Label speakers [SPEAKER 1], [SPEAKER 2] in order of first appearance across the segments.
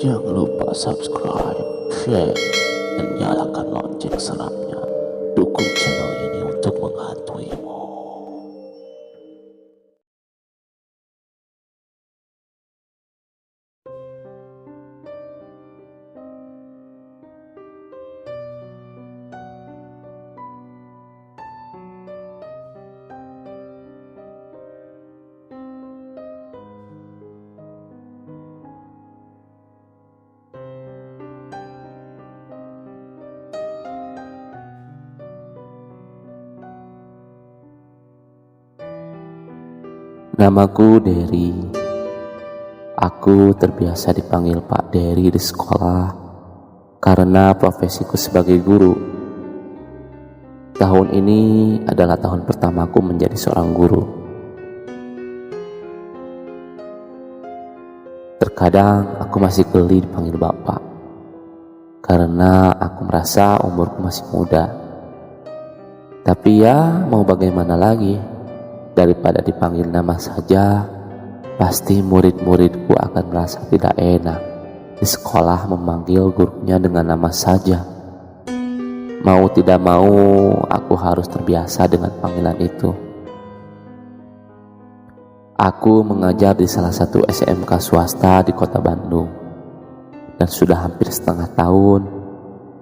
[SPEAKER 1] Jangan lupa subscribe, share, dan nyalakan lonceng seramnya. Dukung channel ini untuk menghantuimu. Namaku Derry. Aku terbiasa dipanggil Pak Derry di sekolah karena profesiku sebagai guru. Tahun ini adalah tahun pertamaku menjadi seorang guru. Terkadang aku masih geli dipanggil Bapak karena aku merasa umurku masih muda. Tapi ya mau bagaimana lagi, daripada dipanggil nama saja, pasti murid-muridku akan merasa tidak enak di sekolah memanggil gurunya dengan nama saja. Mau tidak mau, aku harus terbiasa dengan panggilan itu. Aku mengajar di salah satu SMK swasta di kota Bandung, dan sudah hampir setengah tahun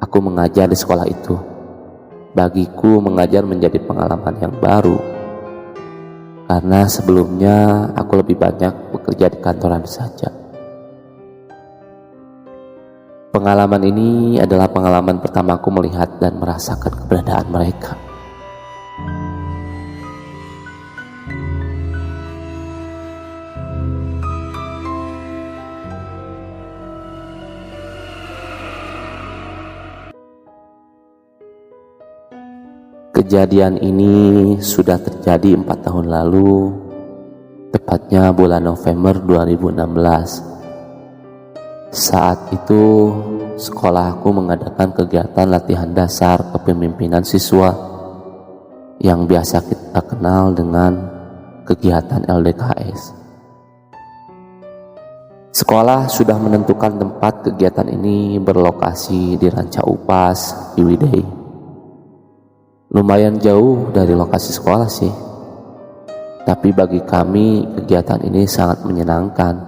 [SPEAKER 1] aku mengajar di sekolah itu. Bagiku mengajar menjadi pengalaman yang baru, karena sebelumnya aku lebih banyak bekerja di kantoran saja. Pengalaman ini adalah pengalaman pertamaku melihat dan merasakan keberadaan mereka. Kejadian ini sudah terjadi 4 tahun lalu, tepatnya bulan November 2016. Saat itu sekolahku mengadakan kegiatan latihan dasar kepemimpinan siswa yang biasa kita kenal dengan kegiatan LDKS. Sekolah sudah menentukan tempat kegiatan ini berlokasi di Ranca Upas, Ciwidey. Lumayan jauh dari lokasi sekolah sih, tapi bagi kami kegiatan ini sangat menyenangkan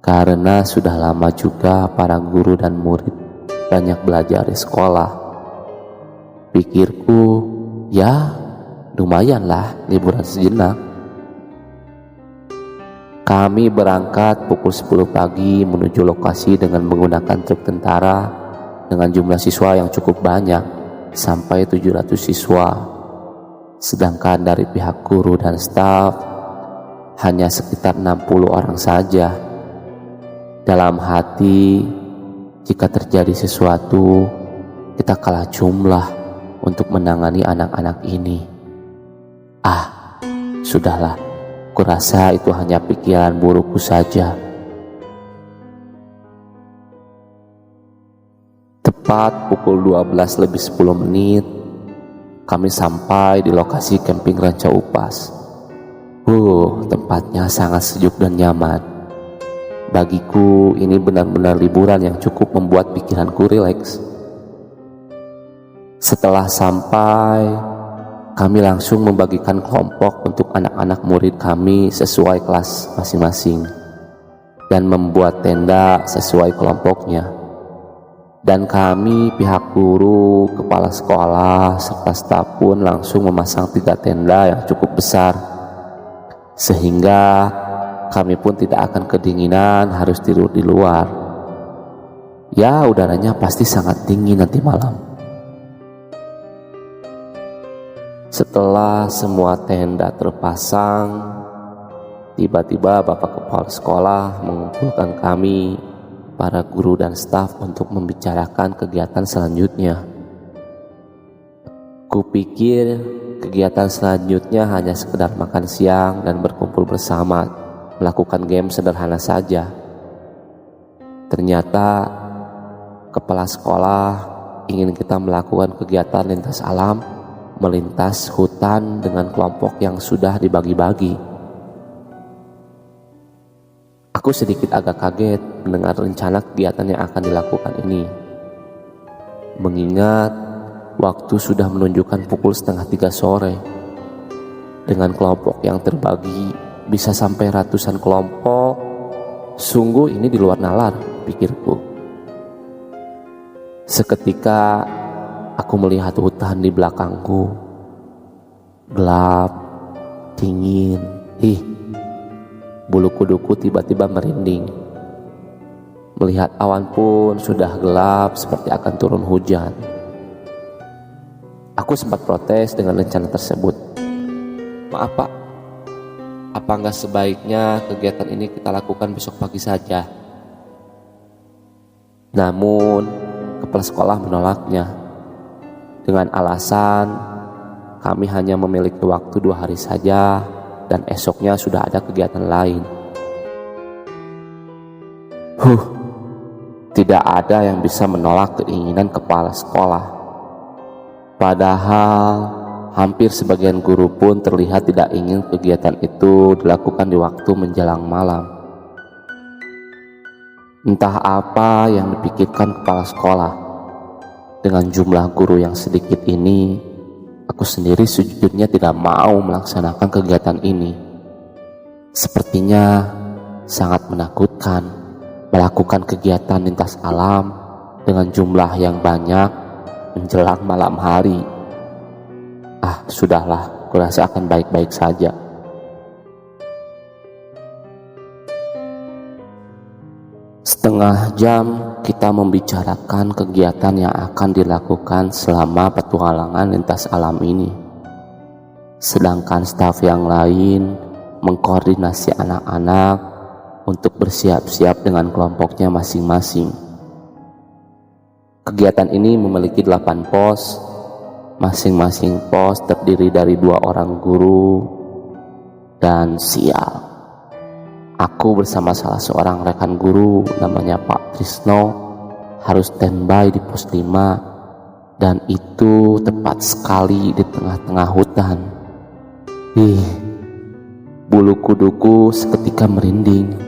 [SPEAKER 1] karena sudah lama juga para guru dan murid banyak belajar di sekolah. Pikirku, ya lumayanlah liburan sejenak. Kami berangkat pukul 10 pagi menuju lokasi dengan menggunakan truk tentara dengan jumlah siswa yang cukup banyak, sampai 700 siswa. Sedangkan dari pihak guru dan staf hanya sekitar 60 orang saja. Dalam hati, jika terjadi sesuatu, kita kalah jumlah untuk menangani anak-anak ini. Sudahlah, kurasa itu hanya pikiran burukku saja. Tepat pukul 12 lebih 10 menit, kami sampai di lokasi camping Ranca Upas. Tempatnya sangat sejuk dan nyaman. Bagiku ini benar-benar liburan yang cukup membuat pikiranku rileks. Setelah sampai, kami langsung membagikan kelompok untuk anak-anak murid kami sesuai kelas masing-masing dan membuat tenda sesuai kelompoknya. Dan kami pihak guru, kepala sekolah, serta staf pun langsung memasang 3 tenda yang cukup besar, sehingga kami pun tidak akan kedinginan harus tidur di luar. Ya, udaranya pasti sangat dingin nanti malam. Setelah semua tenda terpasang, tiba-tiba Bapak Kepala Sekolah mengumpulkan kami, para guru dan staf, untuk membicarakan kegiatan selanjutnya. Kupikir kegiatan selanjutnya hanya sekedar makan siang dan berkumpul bersama, melakukan game sederhana saja. Ternyata kepala sekolah ingin kita melakukan kegiatan lintas alam melintas hutan dengan kelompok yang sudah dibagi-bagi. Aku sedikit agak kaget mendengar rencana kegiatan yang akan dilakukan ini, mengingat waktu sudah menunjukkan pukul 2:30 sore. Dengan kelompok yang terbagi bisa sampai ratusan kelompok, sungguh ini di luar nalar, pikirku. Seketika aku melihat hutan di belakangku, gelap, dingin. Bulu kuduku tiba-tiba merinding. Melihat awan pun sudah gelap seperti akan turun hujan. Aku sempat protes dengan rencana tersebut. Maaf Pak, apa nggak sebaiknya kegiatan ini kita lakukan besok pagi saja? Namun kepala sekolah menolaknya dengan alasan kami hanya memiliki waktu 2 hari saja dan esoknya sudah ada kegiatan lain. Tidak ada yang bisa menolak keinginan kepala sekolah. Padahal hampir sebagian guru pun terlihat tidak ingin kegiatan itu dilakukan di waktu menjelang malam. Entah apa yang dipikirkan kepala sekolah. Dengan jumlah guru yang sedikit ini, aku sendiri sejujurnya tidak mau melaksanakan kegiatan ini. Sepertinya sangat menakutkan melakukan kegiatan lintas alam dengan jumlah yang banyak menjelang malam hari. Sudahlah, kurasa akan baik-baik saja. Setengah jam kita membicarakan kegiatan yang akan dilakukan selama petualangan lintas alam ini. Sedangkan staf yang lain mengkoordinasi anak-anak untuk bersiap-siap dengan kelompoknya masing-masing. Kegiatan ini memiliki 8 pos. Masing-masing pos terdiri dari 2 orang guru. Dan sial, aku bersama salah seorang rekan guru namanya Pak Trisno harus standby di pos 5, dan itu tepat sekali di tengah-tengah hutan. Bulu kuduku seketika merinding.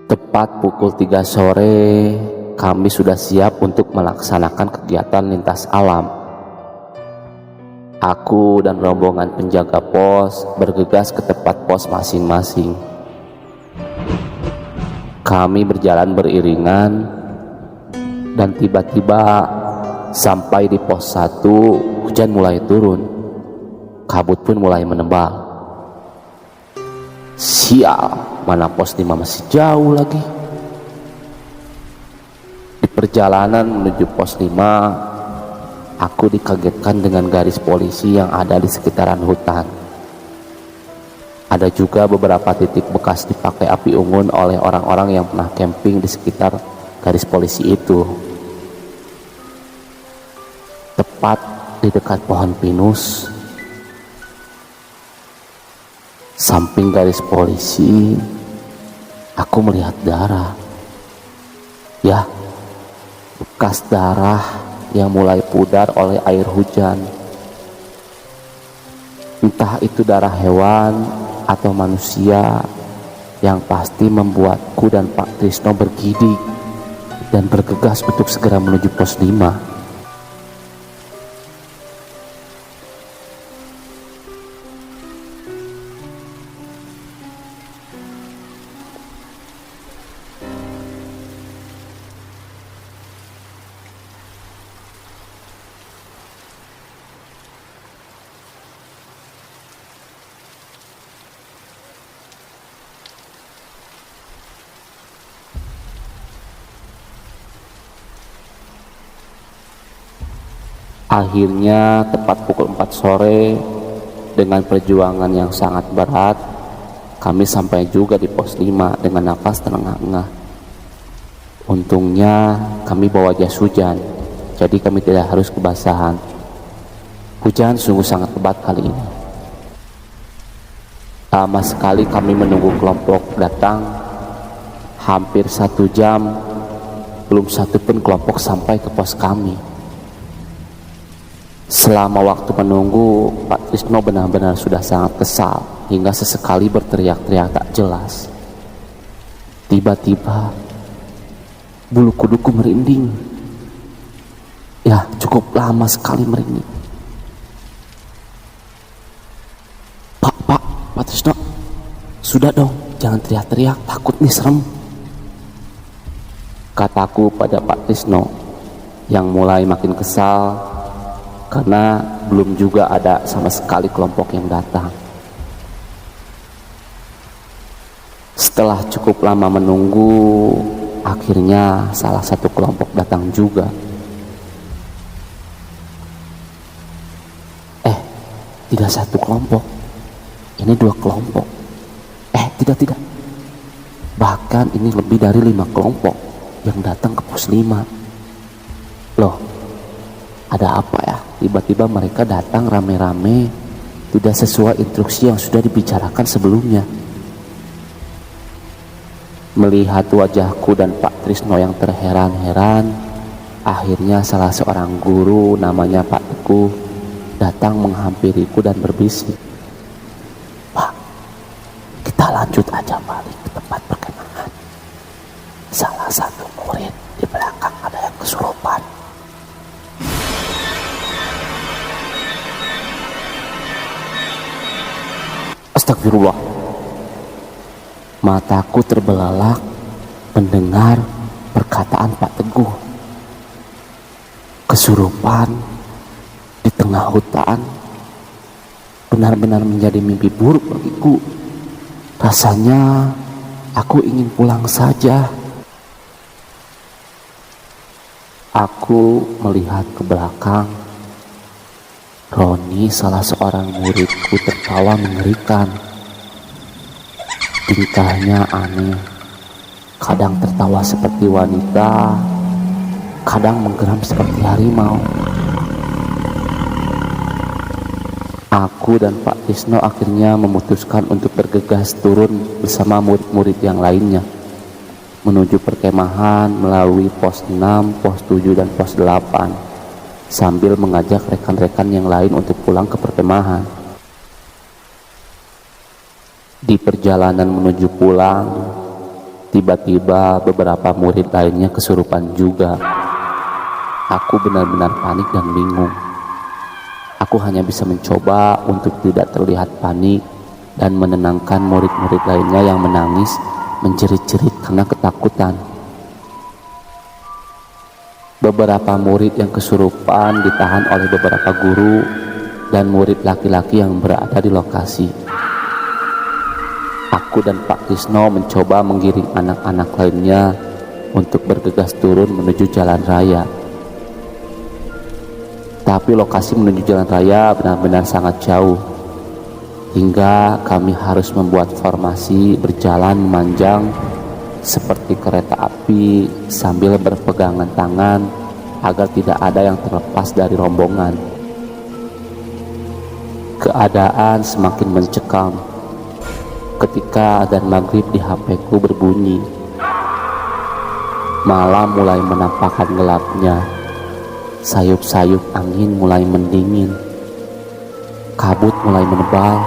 [SPEAKER 1] Tepat pukul 3 sore, kami sudah siap untuk melaksanakan kegiatan lintas alam. Aku dan rombongan penjaga pos bergegas ke tempat pos masing-masing. Kami berjalan beriringan dan tiba-tiba sampai di pos 1, hujan mulai turun. Kabut pun mulai menebal. Sial, mana pos 5 masih jauh lagi. Di perjalanan menuju pos 5, aku dikagetkan dengan garis polisi yang ada di sekitaran hutan. Ada juga beberapa titik bekas dipakai api unggun oleh orang-orang yang pernah camping di sekitar garis polisi itu. Tepat di dekat pohon pinus, samping garis polisi, aku melihat darah. Ya, bekas darah yang mulai pudar oleh air hujan. Entah itu darah hewan atau manusia, yang pasti membuatku dan Pak Trisno bergidik dan bergegas untuk segera menuju pos 5. Akhirnya tepat pukul 4 sore, dengan perjuangan yang sangat berat, kami sampai juga di pos 5 dengan nafas terengah-engah. Untungnya kami bawa jas hujan, jadi kami tidak harus kebasahan. Hujan sungguh sangat lebat kali ini. Lama sekali kami menunggu kelompok datang, hampir 1 jam belum satu pun kelompok sampai ke pos kami. Selama waktu menunggu, Pak Trisno benar-benar sudah sangat kesal hingga sesekali berteriak-teriak tak jelas. Tiba-tiba bulu kuduku merinding. Ya, cukup lama sekali merinding. Pak Trisno, sudah dong, jangan teriak-teriak, takut nih, serem. Kataku pada Pak Trisno yang mulai makin kesal karena belum juga ada sama sekali kelompok yang datang. Setelah cukup lama menunggu, akhirnya salah satu kelompok datang juga. Tidak satu kelompok, ini 2 kelompok. Tidak. Bahkan ini lebih dari 5 kelompok yang datang ke pos 5. Loh, ada apa ya? Tiba-tiba mereka datang rame-rame, tidak sesuai instruksi yang sudah dibicarakan sebelumnya. Melihat wajahku dan Pak Trisno yang terheran-heran, akhirnya salah seorang guru namanya Pak Teguh datang menghampiriku dan berbisik, "Pak, kita lanjut aja balik ke tempat perkemahan. Salah satu murid di belakang ada yang kesurupan." Astagfirullah. Mataku terbelalak mendengar perkataan Pak Teguh. Kesurupan di tengah hutan benar-benar menjadi mimpi buruk bagiku. Rasanya aku ingin pulang saja. Aku melihat ke belakang. Roni, salah seorang muridku, tertawa mengerikan. Tingkahnya aneh. Kadang tertawa seperti wanita, kadang menggeram seperti harimau. Aku dan Pak Trisno akhirnya memutuskan untuk bergegas turun bersama murid-murid yang lainnya menuju perkemahan melalui pos 6, pos 7, dan pos 8 sambil mengajak rekan-rekan yang lain untuk pulang ke perkemahan. Di perjalanan menuju pulang, tiba-tiba beberapa murid lainnya kesurupan juga. Aku benar-benar panik dan bingung. Aku hanya bisa mencoba untuk tidak terlihat panik dan menenangkan murid-murid lainnya yang menangis, menjerit-jerit karena ketakutan. Beberapa murid yang kesurupan ditahan oleh beberapa guru dan murid laki-laki yang berada di lokasi. Aku dan Pak Trisno mencoba menggiring anak-anak lainnya untuk bergegas turun menuju jalan raya. Tapi lokasi menuju jalan raya benar-benar sangat jauh, hingga kami harus membuat formasi berjalan memanjang seperti kereta api sambil berpegangan tangan agar tidak ada yang terlepas dari rombongan. Keadaan semakin mencekam ketika adzan maghrib di HP-ku berbunyi. Malam mulai menampakkan gelapnya. Sayup-sayup angin mulai mendingin, kabut mulai menebal,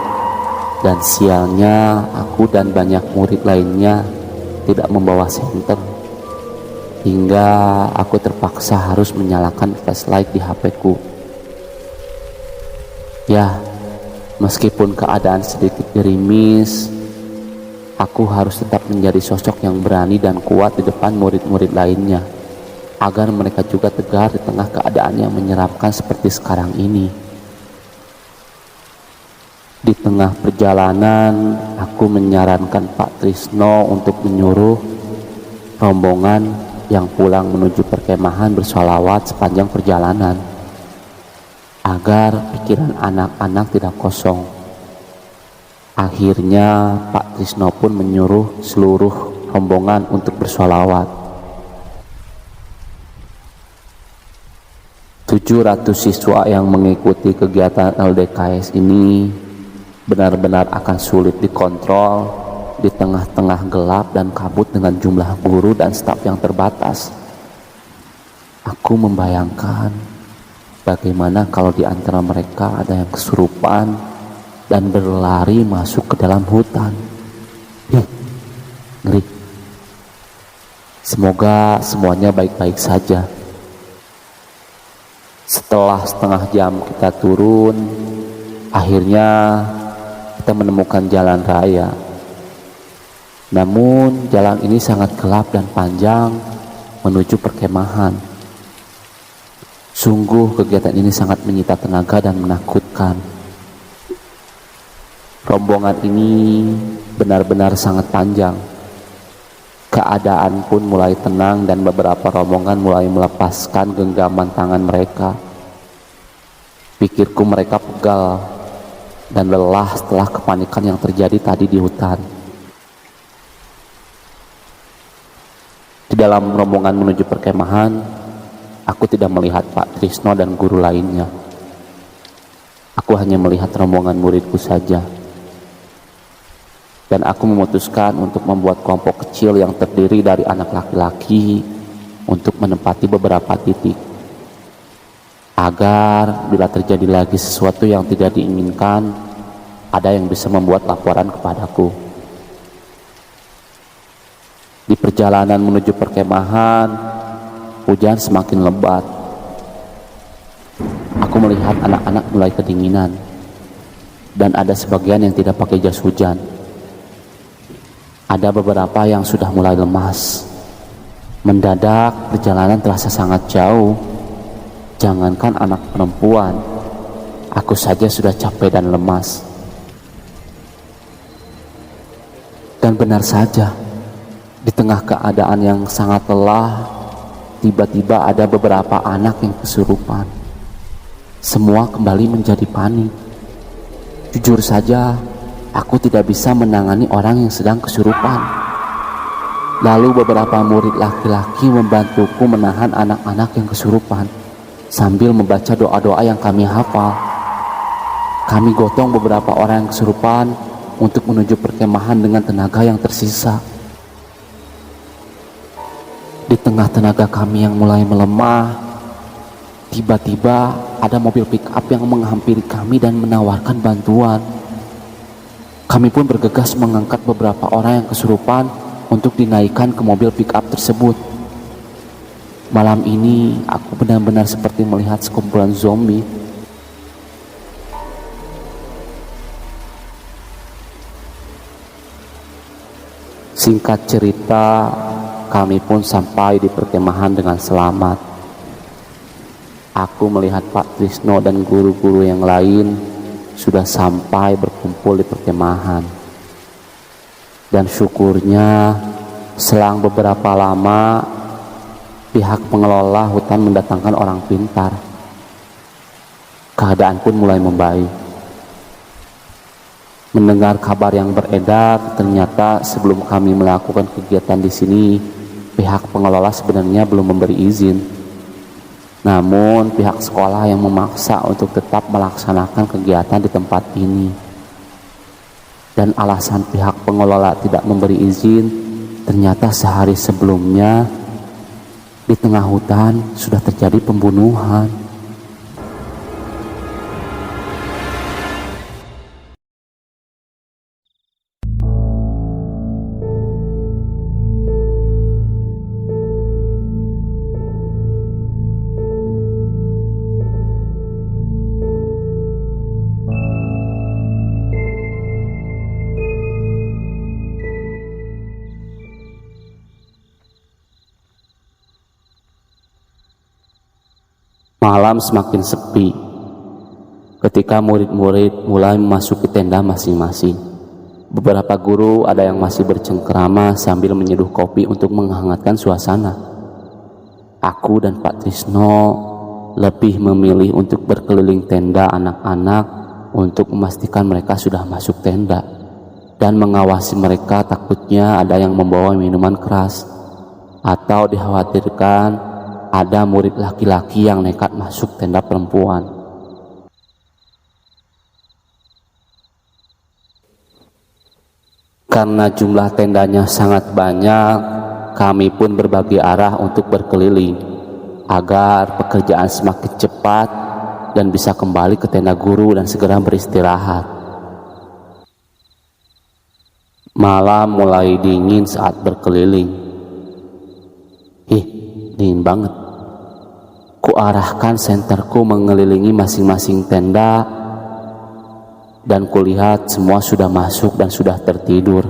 [SPEAKER 1] dan sialnya aku dan banyak murid lainnya tidak membawa senter, hingga aku terpaksa harus menyalakan flashlight di HP-ku. Ya, meskipun keadaan sedikit gerimis, aku harus tetap menjadi sosok yang berani dan kuat di depan murid-murid lainnya, agar mereka juga tegar di tengah keadaan yang menyeramkan seperti sekarang ini. Di tengah perjalanan, aku menyarankan Pak Trisno untuk menyuruh rombongan yang pulang menuju perkemahan bersolawat sepanjang perjalanan, agar pikiran anak-anak tidak kosong. Akhirnya Pak Trisno pun menyuruh seluruh rombongan untuk bersolawat. 700 siswa yang mengikuti kegiatan LDKS ini benar-benar akan sulit dikontrol di tengah-tengah gelap dan kabut dengan jumlah guru dan staf yang terbatas. Aku membayangkan bagaimana kalau di antara mereka ada yang kesurupan dan berlari masuk ke dalam hutan. Ngeri. Semoga semuanya baik-baik saja. Setelah setengah jam kita turun, akhirnya kita menemukan jalan raya. Namun jalan ini sangat gelap dan panjang menuju perkemahan. Sungguh kegiatan ini sangat menyita tenaga dan menakutkan. Rombongan ini benar-benar sangat panjang. Keadaan pun mulai tenang dan beberapa rombongan mulai melepaskan genggaman tangan mereka. Pikirku mereka pegal dan lelah setelah kepanikan yang terjadi tadi di hutan. Di dalam rombongan menuju perkemahan, aku tidak melihat Pak Trisno dan guru lainnya. Aku hanya melihat rombongan muridku saja. Dan aku memutuskan untuk membuat kelompok kecil yang terdiri dari anak laki-laki untuk menempati beberapa titik, agar bila terjadi lagi sesuatu yang tidak diinginkan, ada yang bisa membuat laporan kepadaku. Di perjalanan menuju perkemahan, hujan semakin lebat. Aku melihat anak-anak mulai kedinginan, dan ada sebagian yang tidak pakai jas hujan. Ada beberapa yang sudah mulai lemas. Mendadak perjalanan terasa sangat jauh. Jangankan anak perempuan, aku saja sudah capek dan lemas. Dan benar saja, di tengah keadaan yang sangat lelah, tiba-tiba ada beberapa anak yang kesurupan. Semua kembali menjadi panik. Jujur saja, aku tidak bisa menangani orang yang sedang kesurupan. Lalu beberapa murid laki-laki membantuku menahan anak-anak yang kesurupan sambil membaca doa-doa yang kami hafal. Kami gotong beberapa orang yang kesurupan untuk menuju perkemahan dengan tenaga yang tersisa. Di tengah tenaga kami yang mulai melemah, tiba-tiba ada mobil pick up yang menghampiri kami dan menawarkan bantuan. Kami pun bergegas mengangkat beberapa orang yang kesurupan untuk dinaikkan ke mobil pick up tersebut. Malam ini aku benar-benar seperti melihat sekumpulan zombie. Singkat cerita, kami pun sampai di perkemahan dengan selamat. Aku melihat Pak Trisno dan guru-guru yang lain sudah sampai berkumpul di perkemahan. Dan syukurnya selang beberapa lama pihak pengelola hutan mendatangkan orang pintar. Keadaan pun mulai membaik. Mendengar kabar yang beredar, ternyata sebelum kami melakukan kegiatan di sini, pihak pengelola sebenarnya belum memberi izin. Namun pihak sekolah yang memaksa untuk tetap melaksanakan kegiatan di tempat ini. Dan alasan pihak pengelola tidak memberi izin, ternyata sehari sebelumnya di tengah hutan sudah terjadi pembunuhan. Malam semakin sepi ketika murid-murid mulai memasuki tenda masing-masing. Beberapa guru ada yang masih bercengkerama sambil menyeduh kopi untuk menghangatkan suasana. Aku dan Pak Trisno lebih memilih untuk berkeliling tenda anak-anak untuk memastikan mereka sudah masuk tenda dan mengawasi mereka, takutnya ada yang membawa minuman keras atau dikhawatirkan ada murid laki-laki yang nekat masuk tenda perempuan. Karena jumlah tendanya sangat banyak, kami pun berbagi arah untuk berkeliling. agar pekerjaan semakin cepat dan bisa kembali ke tenda guru dan segera beristirahat. Malam mulai dingin saat berkeliling. Dingin banget. Kuarahkan senterku mengelilingi masing-masing tenda dan kulihat semua sudah masuk dan sudah tertidur.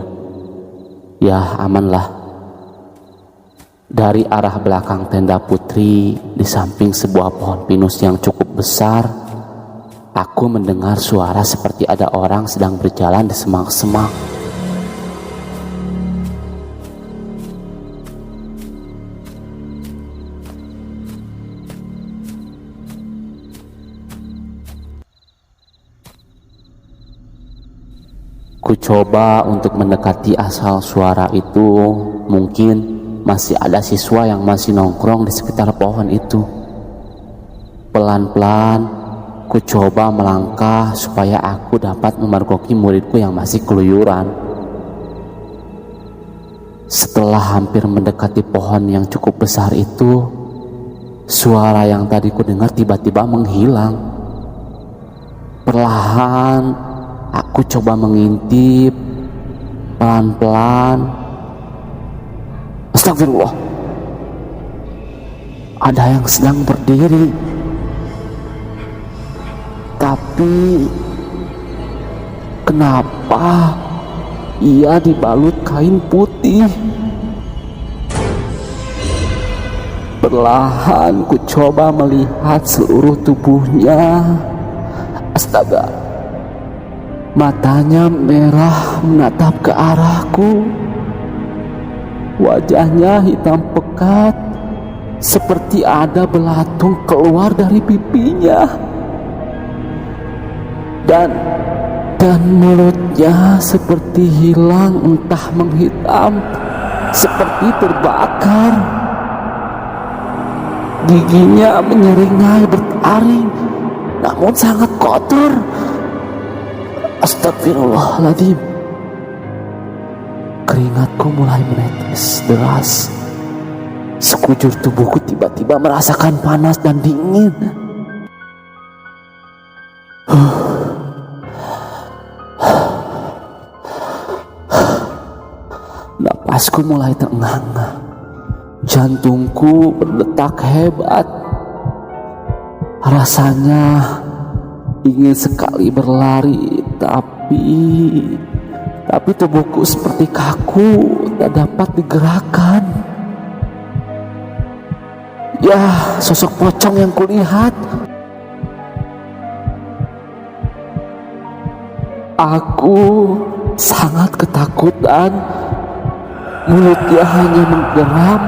[SPEAKER 1] Ya, amanlah. Dari arah belakang tenda Putri, di samping sebuah pohon pinus yang cukup besar, aku mendengar suara seperti ada orang sedang berjalan di semak-semak. Ku coba untuk mendekati asal suara itu. Mungkin masih ada siswa yang masih nongkrong di sekitar pohon itu. Pelan-pelan ku coba melangkah supaya aku dapat memergoki muridku yang masih keluyuran. Setelah hampir mendekati pohon yang cukup besar itu, suara yang tadi ku dengar tiba-tiba menghilang. Perlahan aku coba mengintip, pelan-pelan. Astagfirullah, ada yang sedang berdiri, tapi kenapa ia dibalut kain putih? Perlahan ku coba melihat seluruh tubuhnya. Astaga, matanya merah menatap ke arahku. Wajahnya hitam pekat, seperti ada belatung keluar dari pipinya. Dan mulutnya seperti hilang, entah menghitam, seperti terbakar. Giginya menyeringai bertaring, namun sangat kotor. Astagfirullahaladzim. Keringatku mulai menetes deras. Sekujur tubuhku tiba-tiba merasakan panas dan dingin. Napasku mulai terengah-engah. Jantungku berdetak hebat. Rasanya ingin sekali berlari, tapi tubuhku seperti kaku, tak dapat digerakkan. Ya, sosok pocong yang kulihat. Aku sangat ketakutan. Mulutnya hanya menggeram,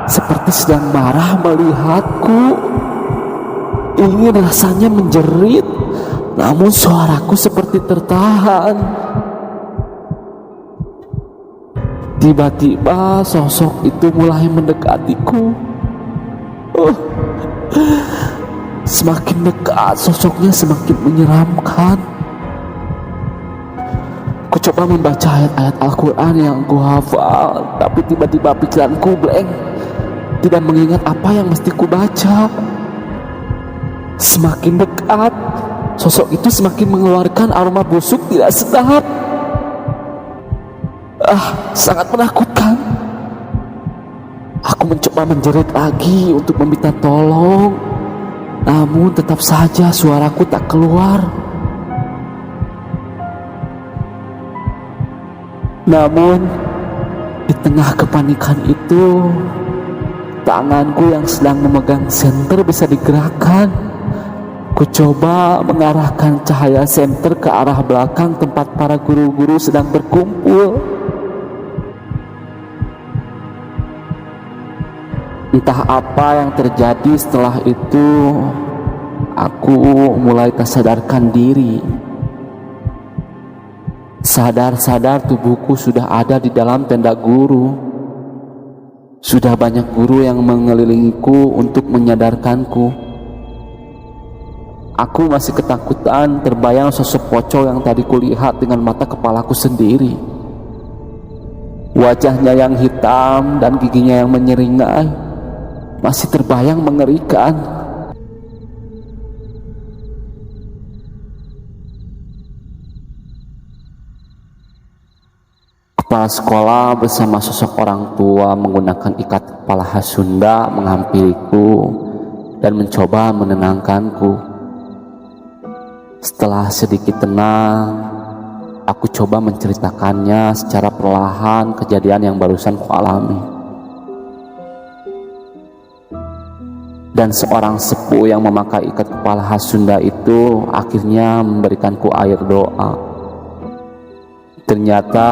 [SPEAKER 1] seperti sedang marah melihatku. Ingin rasanya menjerit, namun suaraku seperti tertahan. Tiba-tiba sosok itu mulai mendekatiku. Semakin dekat sosoknya semakin menyeramkan. Ku coba membaca ayat-ayat Al-Quran yang ku hafal, tapi tiba-tiba pikiranku blank, tidak mengingat apa yang mesti ku baca. Semakin dekat, sosok itu semakin mengeluarkan aroma busuk tidak sedap. Sangat menakutkan. Aku mencoba menjerit lagi untuk meminta tolong, namun tetap saja suaraku tak keluar. Namun di tengah kepanikan itu, tanganku yang sedang memegang senter bisa digerakkan. Ku coba mengarahkan cahaya senter ke arah belakang tempat para guru-guru sedang berkumpul. Entah apa yang terjadi setelah itu, aku mulai tersadarkan diri. Sadar-sadar tubuhku sudah ada di dalam tenda guru. Sudah banyak guru yang mengelilingiku untuk menyadarkanku. Aku masih ketakutan terbayang sosok pocong yang tadi kulihat dengan mata kepalaku sendiri. Wajahnya yang hitam dan giginya yang menyeringai, masih terbayang mengerikan. Kepala sekolah bersama sosok orang tua menggunakan ikat kepala khas Sunda menghampiriku dan mencoba menenangkanku. Setelah sedikit tenang, aku coba menceritakannya secara perlahan kejadian yang barusan kualami. Dan seorang sepuh yang memakai ikat kepala khas Sunda itu akhirnya memberikanku air doa. Ternyata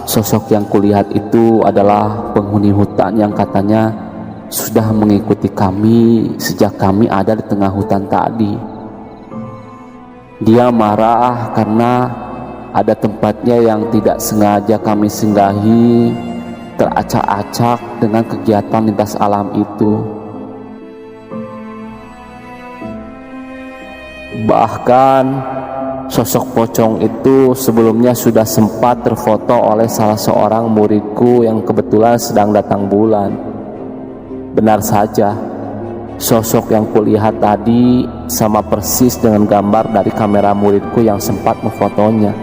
[SPEAKER 1] sosok yang kulihat itu adalah penghuni hutan yang katanya sudah mengikuti kami sejak kami ada di tengah hutan tadi. Dia marah karena ada tempatnya yang tidak sengaja kami singgahi teracak-acak dengan kegiatan lintas alam itu. Bahkan sosok pocong itu sebelumnya sudah sempat terfoto oleh salah seorang muridku yang kebetulan sedang datang bulan. Benar saja, sosok yang kulihat tadi sama persis dengan gambar dari kamera muridku yang sempat memfotonya.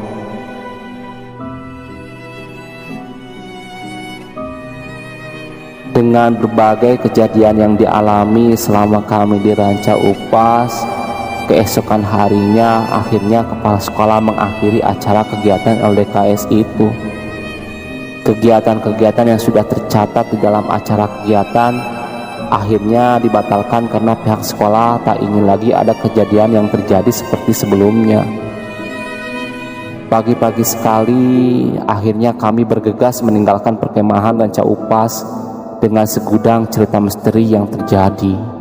[SPEAKER 1] Dengan berbagai kejadian yang dialami selama kami di Ranca Upas, keesokan harinya akhirnya kepala sekolah mengakhiri acara kegiatan LDKS itu. Kegiatan-kegiatan yang sudah tercatat di dalam acara kegiatan akhirnya dibatalkan karena pihak sekolah tak ingin lagi ada kejadian yang terjadi seperti sebelumnya. Pagi-pagi sekali akhirnya kami bergegas meninggalkan perkemahan Ranca Upas dengan segudang cerita misteri yang terjadi.